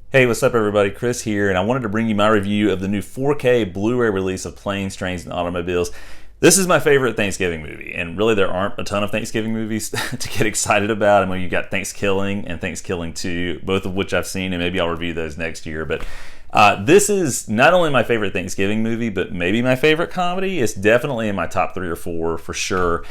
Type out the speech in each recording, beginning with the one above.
Hey, what's up everybody? Chris here, and I wanted to bring you my review of the new 4K Blu-ray release of Planes, Trains, and Automobiles. This is my favorite Thanksgiving movie, and really there aren't a ton of Thanksgiving movies to get excited about. I mean, you got Thanksgiving and Thanksgiving 2, both of which I've seen, and maybe I'll review those next year. But this is not only my favorite Thanksgiving movie, but maybe my favorite comedy. It's definitely in my top 3 or 4 for sure.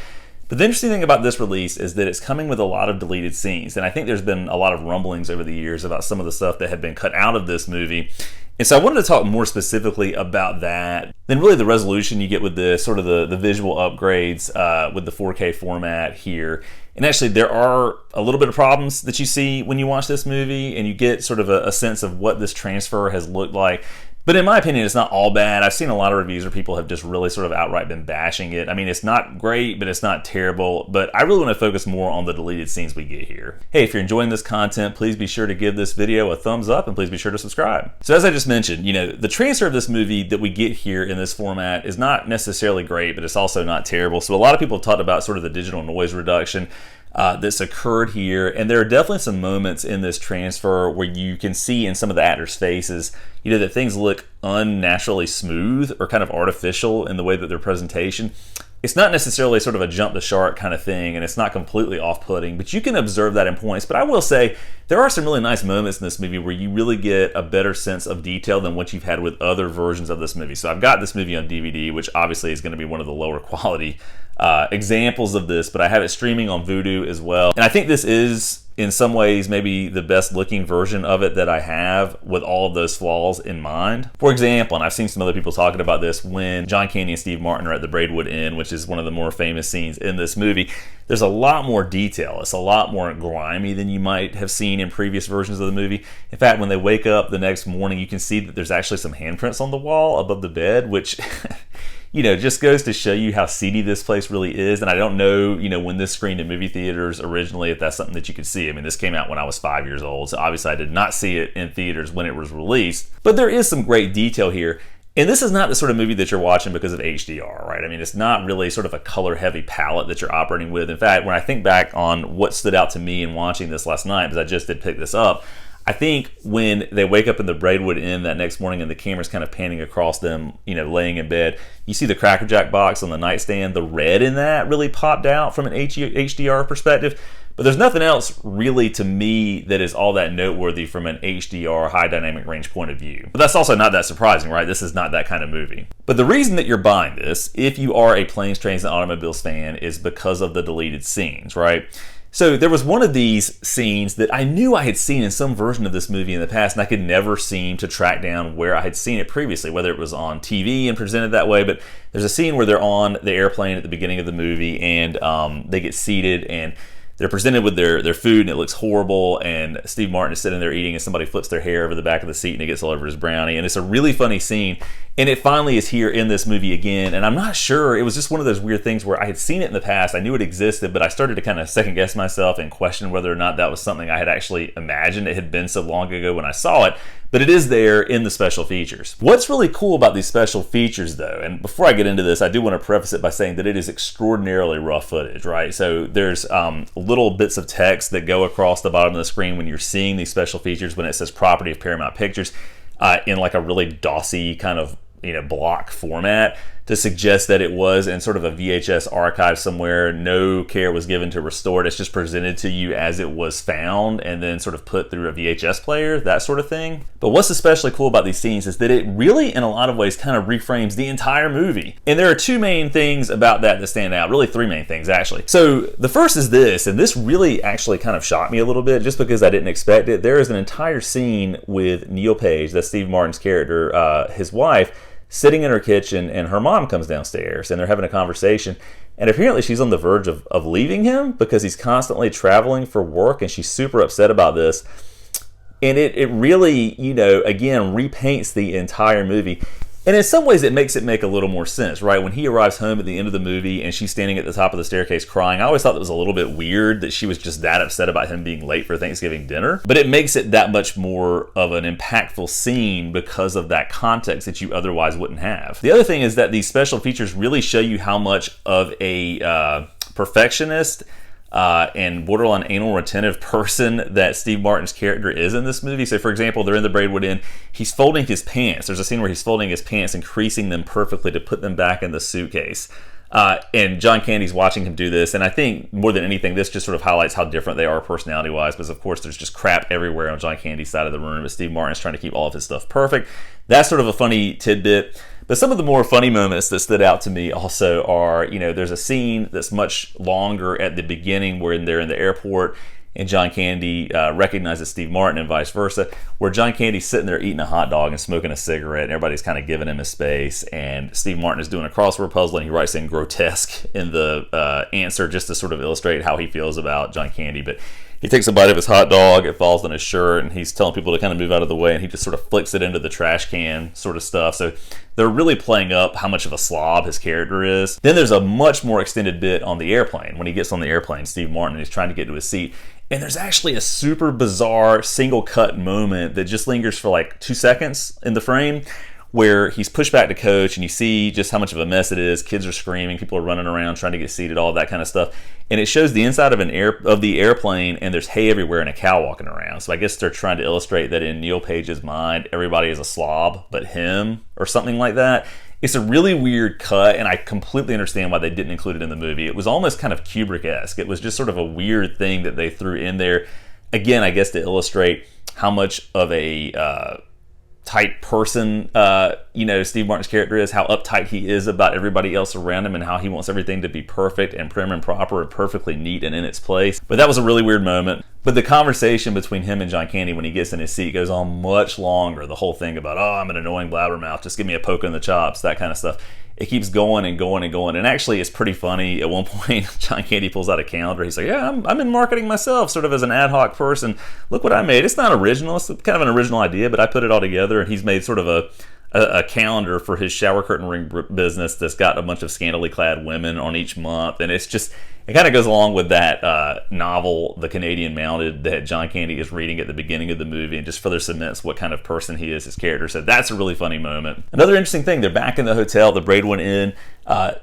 But the interesting thing about this release is that it's coming with a lot of deleted scenes. And I think there's been a lot of rumblings over the years about some of the stuff that had been cut out of this movie. And so I wanted to talk more specifically about that. Then really the resolution you get with this, sort of the visual upgrades with the 4K format here. And actually there are a little bit of problems that you see when you watch this movie, and you get sort of a sense of what this transfer has looked like. But in my opinion, it's not all bad. I've seen a lot of reviews where people have just really sort of outright been bashing it. I mean, it's not great, but it's not terrible. But I really want to focus more on the deleted scenes we get here. Hey, if you're enjoying this content, please be sure to give this video a thumbs up, and please be sure to subscribe. So as I just mentioned, the transfer of this movie that we get here in this format is not necessarily great, but it's also not terrible. So a lot of people have talked about sort of the digital noise reduction that's occurred here, and there are definitely some moments in this transfer where you can see in some of the actors' faces, that things look unnaturally smooth or kind of artificial in the way that their presentation. It's not necessarily sort of a jump the shark kind of thing, and it's not completely off-putting, but you can observe that in points. But I will say there are some really nice moments in this movie where you really get a better sense of detail than what you've had with other versions of this movie. So I've got this movie on DVD, which obviously is going to be one of the lower quality examples of this, but I have it streaming on Vudu as well. And I think this is, in some ways, maybe the best looking version of it that I have, with all of those flaws in mind. For example, and I've seen some other people talking about this, when John Candy and Steve Martin are at the Braidwood Inn, which is one of the more famous scenes in this movie, there's a lot more detail. It's a lot more grimy than you might have seen in previous versions of the movie. In fact, when they wake up the next morning, you can see that there's actually some handprints on the wall above the bed, which just goes to show you how seedy this place really is. And I don't know, when this screened in movie theaters originally, if that's something that you could see. I mean, this came out when I was 5 years old, so obviously I did not see it in theaters when it was released. But there is some great detail here. And this is not the sort of movie that you're watching because of HDR, right? I mean, it's not really sort of a color-heavy palette that you're operating with. In fact, when I think back on what stood out to me in watching this last night, because I just did pick this up, I think when they wake up in the Braidwood Inn that next morning and the camera's kind of panning across them, laying in bed, you see the Cracker Jack box on the nightstand. The red in that really popped out from an HDR perspective. But there's nothing else really to me that is all that noteworthy from an HDR, high dynamic range point of view. But that's also not that surprising, right? This is not that kind of movie. But the reason that you're buying this, if you are a Planes, Trains, and Automobiles fan, is because of the deleted scenes, right? So there was one of these scenes that I knew I had seen in some version of this movie in the past, and I could never seem to track down where I had seen it previously, whether it was on TV and presented that way. But there's a scene where they're on the airplane at the beginning of the movie, and they get seated, and they're presented with their food, and it looks horrible, and Steve Martin is sitting there eating, and somebody flips their hair over the back of the seat, and it gets all over his brownie. And it's a really funny scene, and it finally is here in this movie again. And I'm not sure, it was just one of those weird things where I had seen it in the past, I knew it existed, but I started to kind of second guess myself and question whether or not that was something I had actually imagined. It had been so long ago when I saw it, but it is there in the special features. What's really cool about these special features, though, and before I get into this, I do want to preface it by saying that it is extraordinarily raw footage, right? So there's little bits of text that go across the bottom of the screen when you're seeing these special features, when it says property of Paramount Pictures, in like a really DOSy kind of block format, to suggest that it was in sort of a VHS archive somewhere. No care was given to restore it. It's just presented to you as it was found and then sort of put through a VHS player, that sort of thing. But what's especially cool about these scenes is that it really, in a lot of ways, kind of reframes the entire movie. And there are two main things about that stand out. Really three main things, actually. So the first is this, and this really actually kind of shocked me a little bit just because I didn't expect it. There is an entire scene with Neil Page, that's Steve Martin's character, his wife, sitting in her kitchen, and her mom comes downstairs, and they're having a conversation, and apparently she's on the verge of leaving him because he's constantly traveling for work, and she's super upset about this. And it really, again, repaints the entire movie. And in some ways, it makes it make a little more sense, right? When he arrives home at the end of the movie and she's standing at the top of the staircase crying, I always thought that was a little bit weird that she was just that upset about him being late for Thanksgiving dinner. But it makes it that much more of an impactful scene because of that context that you otherwise wouldn't have. The other thing is that these special features really show you how much of a perfectionist and borderline anal retentive person that Steve Martin's character is in this movie. So, for example, they're in the Braidwood Inn. He's folding his pants. There's a scene where he's folding his pants and creasing them perfectly to put them back in the suitcase. And John Candy's watching him do this, and I think more than anything, this just sort of highlights how different they are personality-wise, because of course there's just crap everywhere on John Candy's side of the room, but Steve Martin's trying to keep all of his stuff perfect. That's sort of a funny tidbit. But some of the more funny moments that stood out to me also are, there's a scene that's much longer at the beginning where they're in the airport and John Candy recognizes Steve Martin and vice versa, where John Candy's sitting there eating a hot dog and smoking a cigarette, and everybody's kind of giving him his space, and Steve Martin is doing a crossword puzzle, and he writes in grotesque in the answer just to sort of illustrate how he feels about John Candy. But he takes a bite of his hot dog, it falls on his shirt, and he's telling people to kind of move out of the way, and he just sort of flicks it into the trash can sort of stuff. So they're really playing up how much of a slob his character is. Then there's a much more extended bit on the airplane. When he gets on the airplane, Steve Martin, he's trying to get to his seat, and there's actually a super bizarre single cut moment that just lingers for like 2 seconds in the frame, where he's pushed back to coach, and you see just how much of a mess it is. Kids are screaming, people are running around trying to get seated, all that kind of stuff. And it shows the inside of the airplane, and there's hay everywhere and a cow walking around. So I guess they're trying to illustrate that in Neil Page's mind, everybody is a slob but him, or something like that. It's a really weird cut, and I completely understand why they didn't include it in the movie. It was almost kind of Kubrick-esque. It was just sort of a weird thing that they threw in there. Again, I guess to illustrate how much of a tight person Steve Martin's character is, how uptight he is about everybody else around him, and how he wants everything to be perfect and prim and proper and perfectly neat and in its place. But that was a really weird moment. But the conversation between him and John Candy when he gets in his seat goes on much longer. The whole thing about, I'm an annoying blabbermouth, just give me a poke in the chops, that kind of stuff. It keeps going and going and going. And actually, it's pretty funny. At one point, John Candy pulls out a calendar. He's like, yeah, I'm in marketing myself, sort of as an ad hoc person. Look what I made. It's not original. It's kind of an original idea, but I put it all together. And he's made sort of a calendar for his shower curtain ring business that's got a bunch of scantily clad women on each month. And it's just, it kind of goes along with that novel, The Canadian Mounted, that John Candy is reading at the beginning of the movie, and just further cements what kind of person he is, his character. So that's a really funny moment. Another interesting thing, they're back in the hotel, the Braidwood Inn.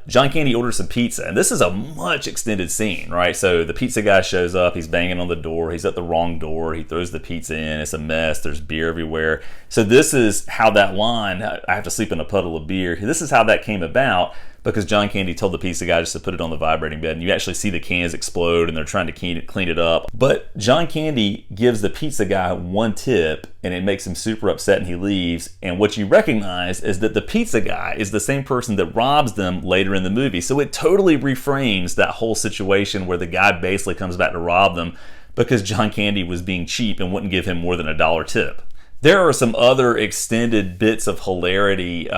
John Candy orders some pizza, and this is a much extended scene, right? So the pizza guy shows up, he's banging on the door, he's at the wrong door, he throws the pizza in, it's a mess, there's beer everywhere. So this is how that line, I have to sleep in a puddle of beer, this is how that came about, because John Candy told the pizza guy just to put it on the vibrating bed, and you actually see the cans explode, and they're trying to clean it up. But John Candy gives the pizza guy one tip, and it makes him super upset, and he leaves. And what you recognize is that the pizza guy is the same person that robs them later in the movie. So it totally reframes that whole situation where the guy basically comes back to rob them because John Candy was being cheap and wouldn't give him more than $1 tip. There are some other extended bits of hilarity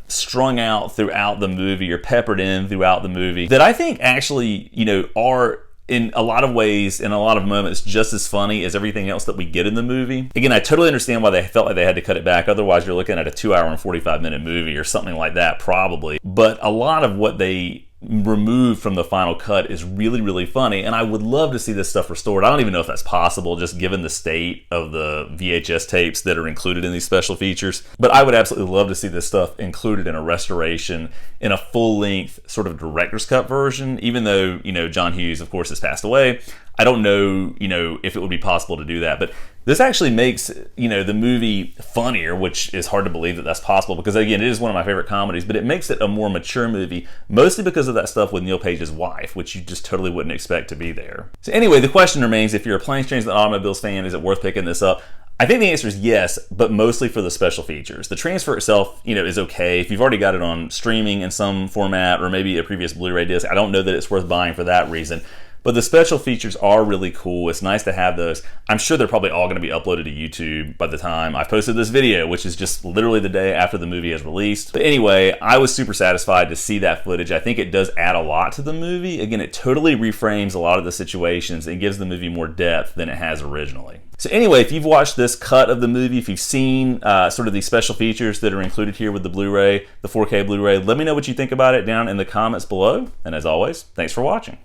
strung out throughout the movie, or peppered in throughout the movie, that I think actually, are in a lot of ways, in a lot of moments, just as funny as everything else that we get in the movie. Again, I totally understand why they felt like they had to cut it back. Otherwise, you're looking at a 2 hour and 45-minute movie or something like that, probably. But a lot of what they removed from the final cut is really, really funny, and I would love to see this stuff restored. I don't even know if that's possible, just given the state of the VHS tapes that are included in these special features. But I would absolutely love to see this stuff included in a restoration, in a full-length sort of director's cut version, even though, John Hughes, of course, has passed away. I don't know, if it would be possible to do that, but this actually makes, the movie funnier, which is hard to believe that that's possible, because again, it is one of my favorite comedies, but it makes it a more mature movie, mostly because of that stuff with Neil Page's wife, which you just totally wouldn't expect to be there. So anyway, the question remains, if you're a Planes, Trains, and Automobiles fan, is it worth picking this up? I think the answer is yes, but mostly for the special features. The transfer itself, is okay. If you've already got it on streaming in some format, or maybe a previous Blu-ray disc, I don't know that it's worth buying for that reason. But the special features are really cool. It's nice to have those. I'm sure they're probably all going to be uploaded to YouTube by the time I posted this video, which is just literally the day after the movie is released. But anyway, I was super satisfied to see that footage. I think it does add a lot to the movie. Again, it totally reframes a lot of the situations and gives the movie more depth than it has originally. So anyway, if you've watched this cut of the movie, if you've seen sort of these special features that are included here with the Blu-ray, the 4K Blu-ray, let me know what you think about it down in the comments below. And as always, thanks for watching.